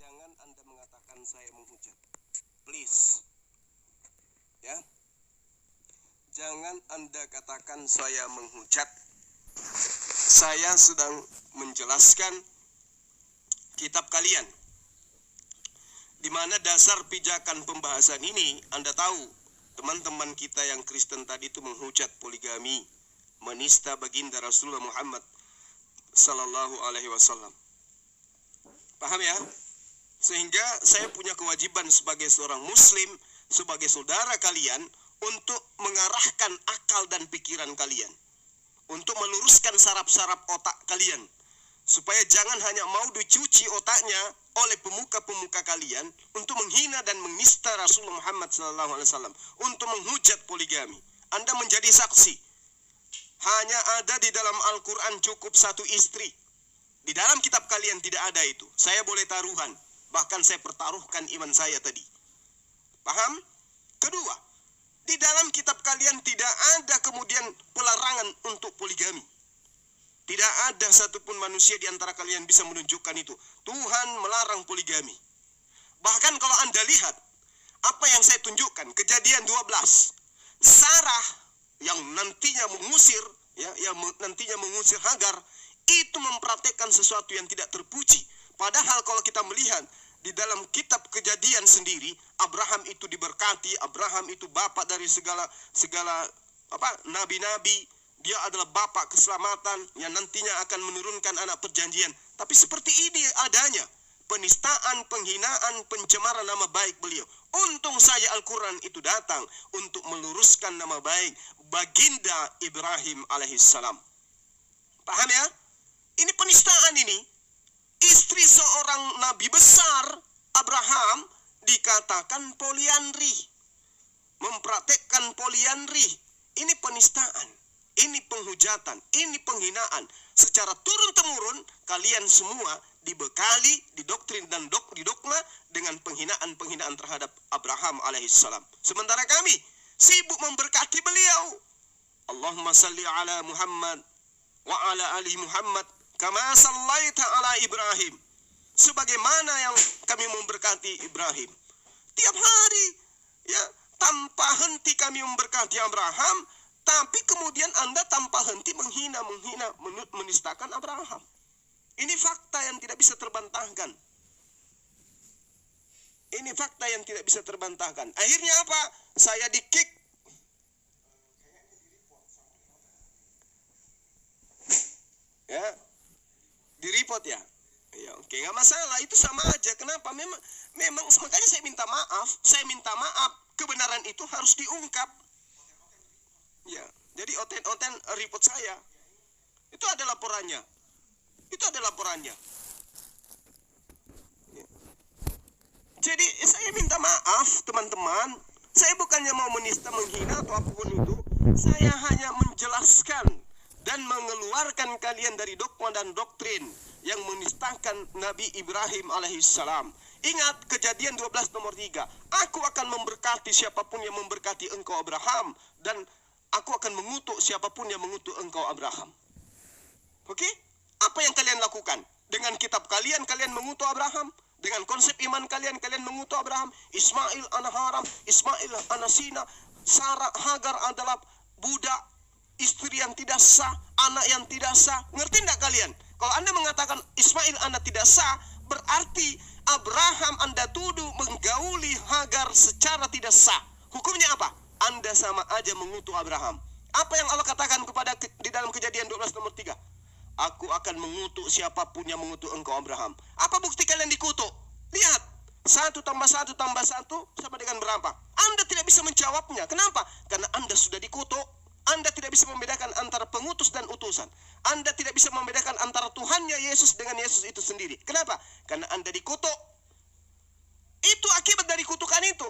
Jangan Anda mengatakan saya menghujat. Please. Ya. Jangan Anda katakan saya menghujat. Saya sedang menjelaskan kitab kalian. Di mana dasar pijakan pembahasan ini, Anda tahu, teman-teman kita yang Kristen tadi itu menghujat poligami, menista baginda Rasulullah Muhammad sallallahu alaihi wasallam. Paham ya? Sehingga saya punya kewajiban sebagai seorang muslim, sebagai saudara kalian, untuk mengarahkan akal dan pikiran kalian, untuk meluruskan saraf-saraf otak kalian, supaya jangan hanya mau dicuci otaknya oleh pemuka-pemuka kalian untuk menghina dan menista Rasulullah Muhammad SAW, untuk menghujat poligami. Anda menjadi saksi. Hanya ada di dalam Al-Quran cukup satu istri. Di dalam kitab kalian tidak ada itu. Saya boleh taruhan. Bahkan saya pertaruhkan iman saya tadi. Paham? Kedua, di dalam kitab kalian tidak ada kemudian pelarangan untuk poligami. Tidak ada satupun manusia di antara kalian bisa menunjukkan itu. Tuhan melarang poligami. Bahkan kalau Anda lihat apa yang saya tunjukkan, Kejadian 12. Sarah yang nantinya mengusir, nantinya mengusir Hagar, itu mempraktekkan sesuatu yang tidak terpuji. Padahal kalau kita melihat di dalam kitab Kejadian sendiri, Abraham itu diberkati, Abraham itu bapak dari segala nabi-nabi. Dia adalah bapak keselamatan yang nantinya akan menurunkan anak perjanjian. Tapi seperti ini adanya penistaan, penghinaan, pencemaran nama baik beliau. Untung saja Al-Quran itu datang untuk meluruskan nama baik baginda Ibrahim alaihissalam. Paham ya? Ini penistaan ini. Istri seorang nabi besar, Abraham, dikatakan poliandri. Mempraktekkan poliandri. Ini penistaan. Ini penghujatan, ini penghinaan. Secara turun-temurun, kalian semua dibekali, didoktrin dan didogma dengan penghinaan-penghinaan terhadap Abraham alaihissalam. Sementara kami sibuk memberkati beliau. Allahumma salli ala Muhammad wa ala ali Muhammad kama sallaita ala Ibrahim. Sebagaimana yang kami memberkati Ibrahim. Tiap hari, ya, tanpa henti kami memberkati Abraham. Tapi kemudian Anda tanpa henti menghina, menistakan Abraham. Ini fakta yang tidak bisa terbantahkan. Ini fakta yang tidak bisa terbantahkan. Akhirnya apa? Saya di-kick. Ya, di-report ya. Ya, oke, nggak masalah. Itu sama aja. Kenapa? Memang makanya saya minta maaf. Saya minta maaf. Kebenaran itu harus diungkap. Ya, jadi oten report saya. Itu ada laporannya. Ya. Jadi saya minta maaf teman-teman. Saya bukannya mau menista, menghina atau apapun itu. Saya hanya menjelaskan dan mengeluarkan kalian dari dogma dan doktrin yang menistakan Nabi Ibrahim alaihissalam. Ingat Kejadian 12 nomor 3. Aku akan memberkati siapapun yang memberkati engkau Abraham, dan aku akan mengutuk siapapun yang mengutuk engkau Abraham. Oke? Apa yang kalian lakukan? Dengan kitab kalian mengutuk Abraham. Dengan konsep iman kalian mengutuk Abraham. Ismail anak haram, Ismail anak zina. Sarah, Hagar adalah budak, istri yang tidak sah, anak yang tidak sah. Ngerti tidak kalian? Kalau Anda mengatakan Ismail anak tidak sah, berarti Abraham Anda tuduh menggauli Hagar secara tidak sah. Hukumnya apa? Anda sama aja mengutuk Abraham. Apa yang Allah katakan di dalam Kejadian 12 nomor 3? Aku akan mengutuk siapapun yang mengutuk engkau Abraham. Apa bukti kalian dikutuk? Lihat. 1 tambah 1 tambah 1 sama dengan berapa? Anda tidak bisa menjawabnya. Kenapa? Karena Anda sudah dikutuk. Anda tidak bisa membedakan antara pengutus dan utusan. Anda tidak bisa membedakan antara Tuhannya Yesus dengan Yesus itu sendiri. Kenapa? Karena Anda dikutuk. Itu akibat dari kutukan itu.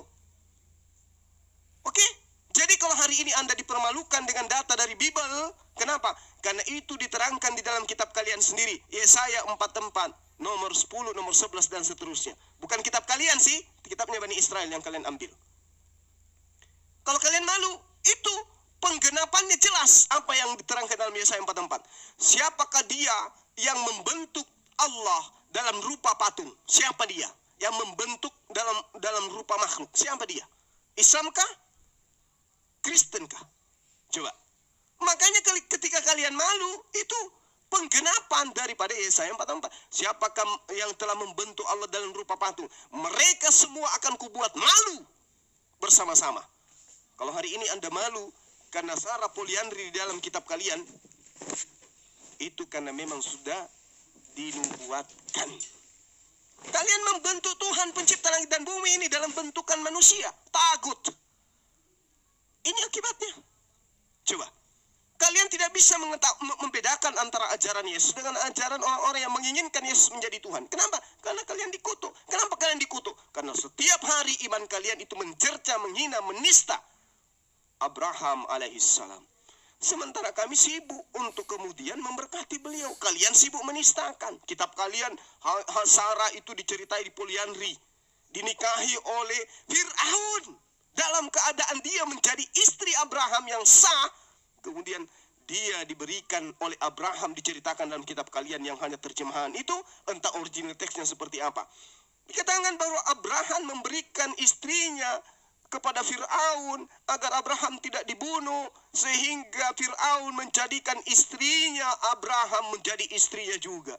Oke? Jadi kalau hari ini Anda dipermalukan dengan data dari Bible, kenapa? Karena itu diterangkan di dalam kitab kalian sendiri. Yesaya 44, nomor 10, nomor 11, dan seterusnya. Bukan kitab kalian sih, kitabnya Bani Israel yang kalian ambil. Kalau kalian malu, itu penggenapannya jelas apa yang diterangkan dalam Yesaya 44. Siapakah dia yang membentuk Allah dalam rupa patung? Siapa dia? yang membentuk dalam rupa makhluk. Siapa dia? Islamkah? Kristenkah? Coba. Makanya ketika kalian malu, itu penggenapan daripada Yesaya 44. Siapakah yang telah membentuk Allah dalam rupa patung? Mereka semua akan kubuat malu bersama-sama. Kalau hari ini Anda malu karena sara poliandri di dalam kitab kalian, itu karena memang sudah dinubuatkan. Kalian membentuk Tuhan pencipta langit dan bumi ini dalam bentukan manusia. Tagut. Ini akibatnya. Coba. Kalian tidak bisa membedakan antara ajaran Yesus dengan ajaran orang-orang yang menginginkan Yesus menjadi Tuhan. Kenapa? Karena kalian dikutuk. Kenapa kalian dikutuk? Karena setiap hari iman kalian itu mencerca, menghina, menista Abraham alaihissalam. Sementara kami sibuk untuk kemudian memberkati beliau. Kalian sibuk menistakan. Kitab kalian, Sarah itu diceritai di poliandri. Dinikahi oleh Fir'aun. Dalam keadaan dia menjadi istri Abraham yang sah. Kemudian dia diberikan oleh Abraham, diceritakan dalam kitab kalian yang hanya terjemahan itu. Entah original teksnya seperti apa. Dikatakan bahwa Abraham memberikan istrinya kepada Fir'aun agar Abraham tidak dibunuh, sehingga Fir'aun menjadikan istrinya Abraham menjadi istrinya juga.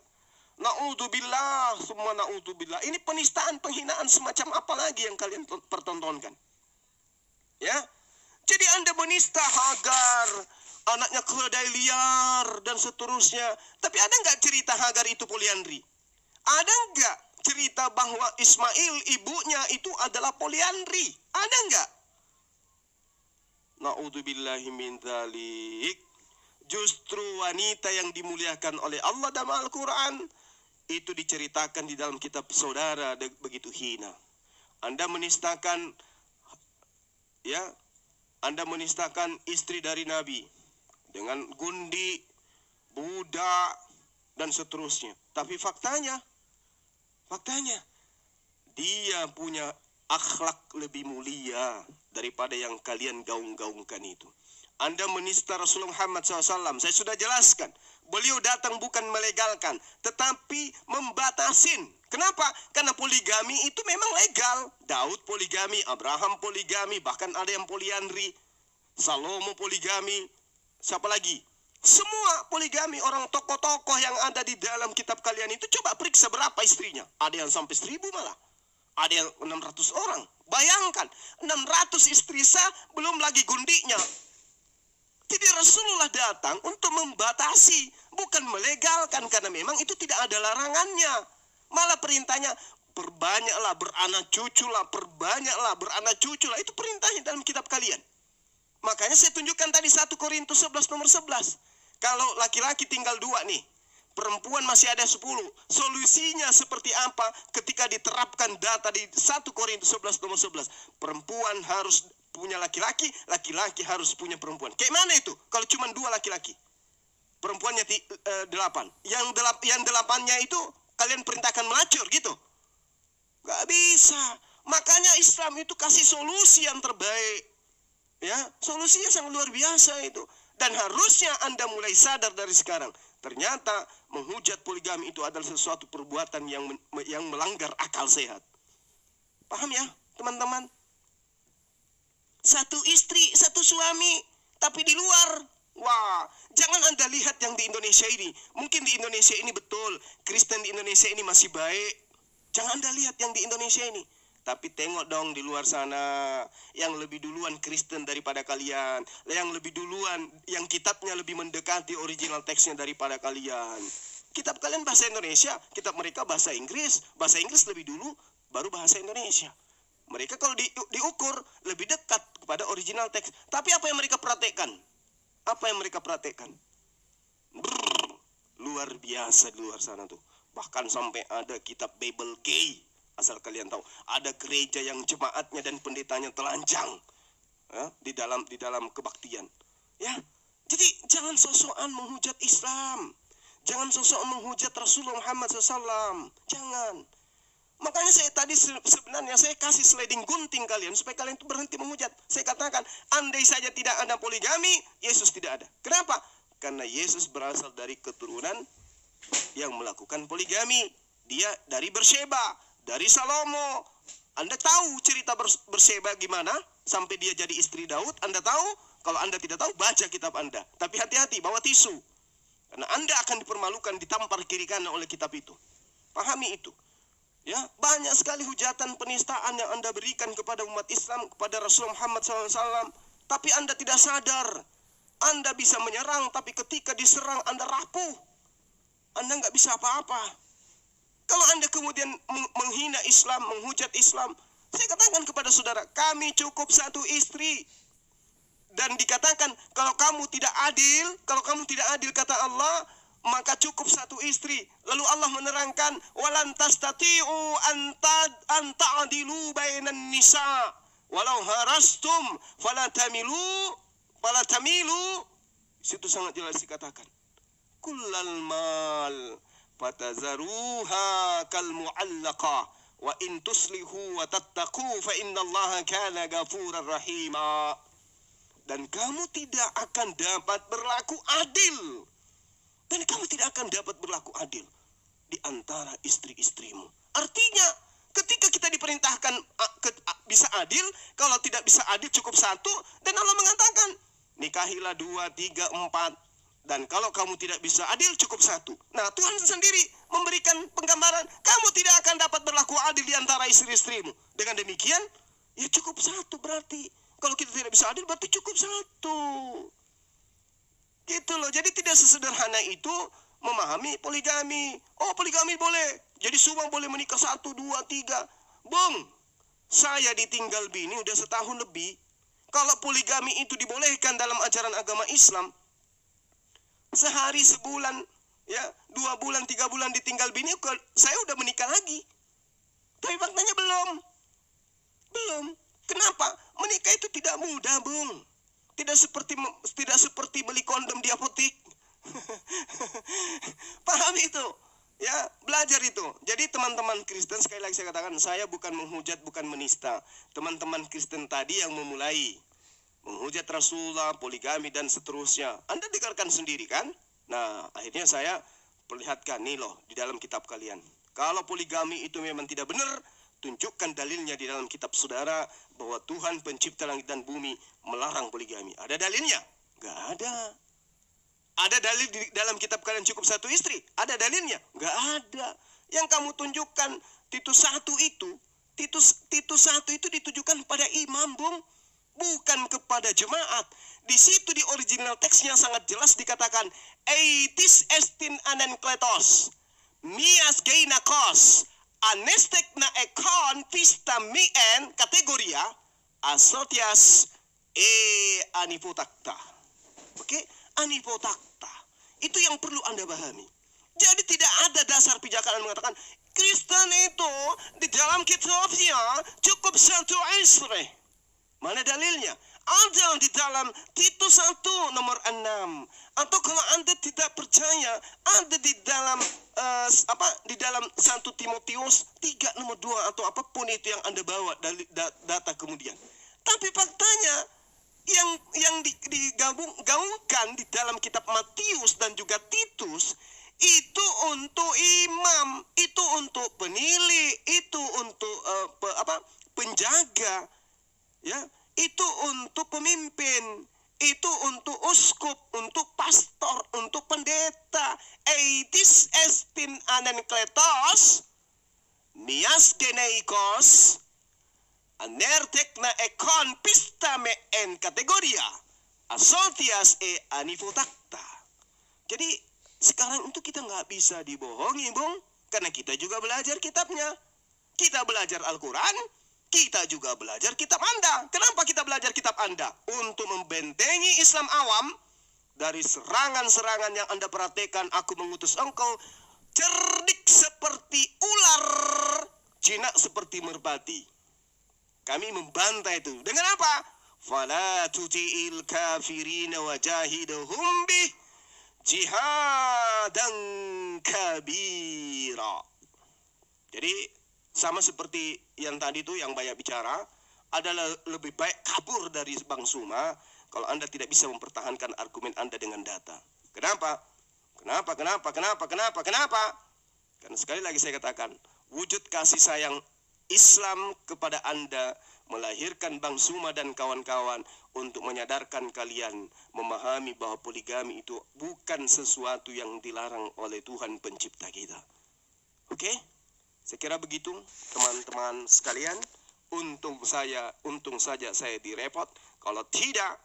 Na'udzubillah, semua na'udzubillah. Ini penistaan, penghinaan semacam apa lagi yang kalian pertontonkan? Ya, jadi Anda menista Hagar, anaknya keledai liar dan seterusnya. Tapi ada nggak cerita Hagar itu poliandri? Ada nggak cerita bahwa Ismail ibunya itu adalah poliandri? Ada nggak? Na'udzubillahi min dzalik. Justru wanita yang dimuliakan oleh Allah dalam Al-Quran itu diceritakan di dalam kitab saudara begitu hina. Anda menistakan, ya, Anda menistakan istri dari Nabi dengan gundi, budak, dan seterusnya. Tapi faktanya, dia punya akhlak lebih mulia daripada yang kalian gaung-gaungkan itu. Anda menista Rasulullah Muhammad SAW. Saya sudah jelaskan. Beliau datang bukan melegalkan, tetapi membatasin. Kenapa? Karena poligami itu memang legal. Daud poligami, Abraham poligami, bahkan ada yang poliandri. Salomo poligami. Siapa lagi? Semua poligami. Orang tokoh-tokoh yang ada di dalam kitab kalian itu, coba periksa berapa istrinya. Ada yang sampai 1000 malah. Ada yang 600 orang. Bayangkan, 600 istri sah, belum lagi gundinya. Jadi Rasulullah datang untuk membatasi, bukan melegalkan, karena memang itu tidak ada larangannya. Malah perintahnya, perbanyaklah beranak cucu lah, perbanyaklah beranak cucu lah. Itu perintahnya dalam kitab kalian. Makanya saya tunjukkan tadi 1 Korintus 11 nomor 11. Kalau laki-laki tinggal 2 nih, perempuan masih ada 10. Solusinya seperti apa ketika diterapkan data di 1 Korintus 11 nomor 11. Perempuan harus punya laki-laki, laki-laki harus punya perempuan. Kayak mana itu? Kalau cuma 2 laki-laki, perempuannya 8. Yang 8-nya itu kalian perintahkan melacur gitu? Gak bisa. Makanya Islam itu kasih solusi yang terbaik. Ya, solusinya sangat luar biasa itu. Dan harusnya Anda mulai sadar dari sekarang. Ternyata menghujat poligami itu adalah sesuatu perbuatan yang melanggar akal sehat. Paham ya, teman-teman? 1 istri, 1 suami, tapi di luar. Wah, jangan Anda lihat yang di Indonesia ini. Mungkin di Indonesia ini betul, Kristen di Indonesia ini masih baik. Jangan Anda lihat yang di Indonesia ini. Tapi tengok dong di luar sana, yang lebih duluan Kristen daripada kalian. Yang lebih duluan, yang kitabnya lebih mendekati original teksnya daripada kalian. Kitab kalian bahasa Indonesia, kitab mereka bahasa Inggris. Bahasa Inggris lebih dulu, baru bahasa Indonesia. Mereka kalau diukur lebih dekat kepada original teks. Tapi apa yang mereka praktekkan? Apa yang mereka praktekkan? Luar biasa di luar sana tuh. Bahkan sampai ada kitab Bible gay. Asal kalian tahu, ada gereja yang jemaatnya dan pendetanya telanjang, ya, di dalam kebaktian. Ya, jadi jangan sok-sokan menghujat Islam, jangan sok-sok menghujat Rasulullah Muhammad SAW, jangan. Makanya saya tadi sebenarnya saya kasih sliding gunting kalian supaya kalian itu berhenti menghujat. Saya katakan, andai saja tidak ada poligami, Yesus tidak ada. Kenapa? Karena Yesus berasal dari keturunan yang melakukan poligami. Dia dari Berseba. dari Salomo. Anda tahu cerita Berseba gimana sampai dia jadi istri Daud? Anda tahu? Kalau Anda tidak tahu, baca kitab Anda. Tapi hati-hati, bawa tisu. Karena Anda akan dipermalukan, ditampar kiri kanan oleh kitab itu. Pahami itu. Ya, banyak sekali hujatan penistaan yang Anda berikan kepada umat Islam, kepada Rasul Muhammad SAW. Tapi Anda tidak sadar. Anda bisa menyerang, tapi ketika diserang Anda rapuh. Anda nggak bisa apa-apa. Kalau Anda kemudian menghina Islam, menghujat Islam, saya katakan kepada saudara, kami cukup satu istri. Dan dikatakan, kalau kamu tidak adil kata Allah, maka cukup satu istri. Lalu Allah menerangkan, walan tastati'u an ta'dilu bainan nisa walau harastum fala tamilu. Situ sangat jelas dikatakan. Kullal mal fatazaruha kal mu'allaqa wa in tuslihu wa tattaqu fa innallaha kana ghafurar rahima. Dan kamu tidak akan dapat berlaku adil. Dan kamu tidak akan dapat berlaku adil di antara istri-istrimu. Artinya, ketika kita diperintahkan bisa adil, kalau tidak bisa adil cukup satu. Dan Allah mengatakan, nikahilah 2, 3, 4. Dan kalau kamu tidak bisa adil cukup satu. Nah, Tuhan sendiri memberikan penggambaran, kamu tidak akan dapat berlaku adil di antara istri-istrimu. Dengan demikian, ya cukup satu berarti. Kalau kita tidak bisa adil berarti cukup satu. Gitu loh. Jadi tidak sesederhana itu memahami poligami. Oh, poligami boleh. Jadi suami boleh menikah 1, 2, 3. Bung, saya ditinggal bini udah setahun lebih. Kalau poligami itu dibolehkan dalam ajaran agama Islam, sehari, sebulan, ya 2 bulan, 3 bulan ditinggal bini, saya udah menikah lagi. Tapi faktanya belum. Kenapa? Menikah itu tidak mudah, Bung. Tidak seperti beli kondom di apotik. Paham itu? Ya, belajar itu. Jadi teman-teman Kristen, sekali lagi saya katakan, saya bukan menghujat, bukan menista. Teman-teman Kristen tadi yang memulai menghujat Rasulullah, poligami dan seterusnya. Anda dengarkan sendiri kan? Nah, akhirnya saya perlihatkan nih loh di dalam kitab kalian. Kalau poligami itu memang tidak benar, tunjukkan dalilnya di dalam kitab saudara bahwa Tuhan pencipta langit dan bumi melarang poligami. Ada dalilnya? Gak ada. Ada dalil di dalam kitab kalian cukup satu istri? Ada dalilnya? Gak ada. Yang kamu tunjukkan Titus 1 itu, Titus 1 itu ditujukan pada imam, Bung, bukan kepada jemaat. Di situ di original teksnya sangat jelas dikatakan, Eitis estin anenkletos, mias geinakos, anestek na ekon pista mien kategoria asotias anipotakta. Oke, anipotakta. Itu yang perlu Anda pahami. Jadi tidak ada dasar pijakan yang mengatakan Kristen itu di dalam kitabnya cukup satu istri. Mana dalilnya? Ada di dalam Titus 1 nomor 6. Atau kalau Anda tidak percaya, ada di dalam di dalam 1 Timotius 3 nomor 2 atau apapun itu yang Anda bawa dari data kemudian. Tapi faktanya yang digabungkan di dalam kitab Matius dan juga Titus itu untuk imam, itu untuk penilai, itu untuk penjaga, ya, itu untuk pemimpin, itu untuk uskup, untuk pastor, untuk pendeta. Eitis estin anenkletos, mias geneikos, anertek na ekon pistame en kategoria, asotias anifotakta. Jadi sekarang itu kita nggak bisa dibohongi, Bung, karena kita juga belajar kitabnya. Kita belajar Al-Quran, kita juga belajar kitab Anda. Kenapa kita belajar kitab Anda? Untuk membentengi Islam awam dari serangan-serangan yang Anda perhatikan. Aku mengutus engkau cerdik seperti ular, jinak seperti merpati. Kami membantai itu. Dengan apa? Fala tuti'il kafirina wajahidahum bih jihadan kabira. Jadi sama seperti yang tadi itu yang banyak bicara, adalah lebih baik kabur dari Bang Suma kalau Anda tidak bisa mempertahankan argumen Anda dengan data. Kenapa? Karena sekali lagi saya katakan, wujud kasih sayang Islam kepada Anda melahirkan Bang Suma dan kawan-kawan untuk menyadarkan kalian memahami bahwa poligami itu bukan sesuatu yang dilarang oleh Tuhan pencipta kita. Oke? Saya kira begitu teman-teman sekalian. Untung saja saya direpot. Kalau tidak,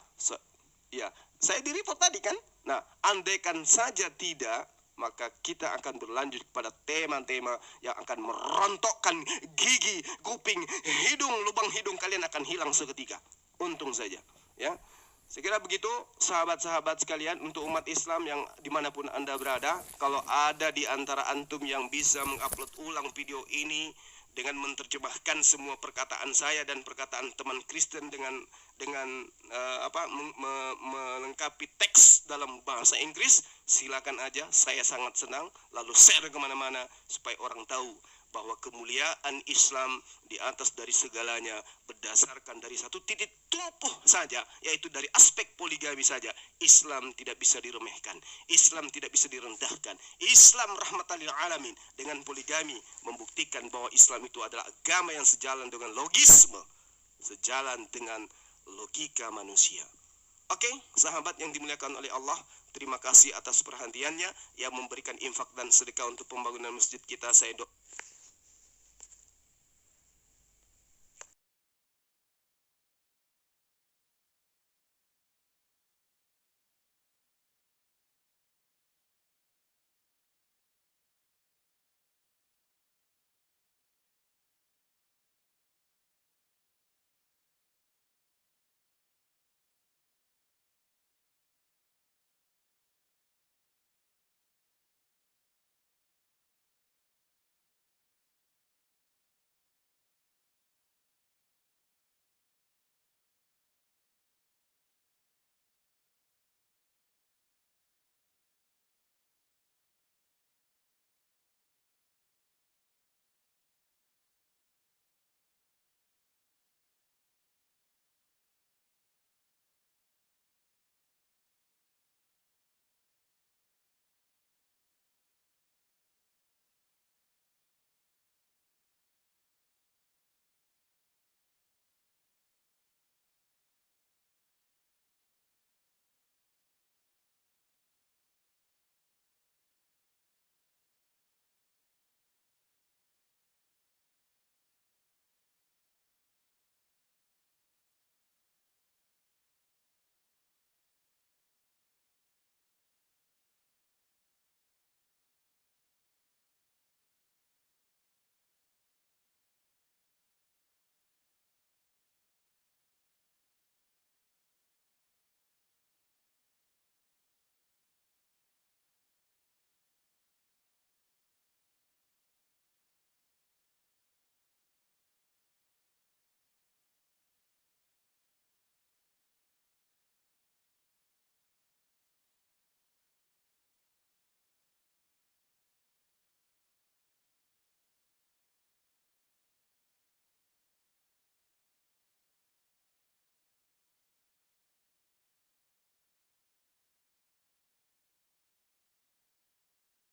ya saya direpot tadi kan. Nah, andaikan saja tidak, maka kita akan berlanjut kepada tema-tema yang akan merontokkan gigi, kuping, hidung, lubang hidung kalian akan hilang seketika. Untung saja, ya. Saya kira begitu, sahabat-sahabat sekalian, untuk umat Islam yang dimanapun Anda berada, kalau ada di antara antum yang bisa mengupload ulang video ini dengan menerjemahkan semua perkataan saya dan perkataan teman Kristen dengan melengkapi teks dalam bahasa Inggris, silakan aja, saya sangat senang. Lalu share kemana-mana supaya orang tahu bahwa kemuliaan Islam di atas dari segalanya berdasarkan dari satu titik tumpuh saja, yaitu dari aspek poligami saja. Islam tidak bisa diremehkan, Islam tidak bisa direndahkan. Islam rahmatan lil alamin. Dengan poligami membuktikan bahwa Islam itu adalah agama yang sejalan dengan logisme, sejalan dengan logika manusia. Oke, sahabat yang dimuliakan oleh Allah, terima kasih atas perhatiannya yang memberikan infak dan sedekah untuk pembangunan masjid kita. Saya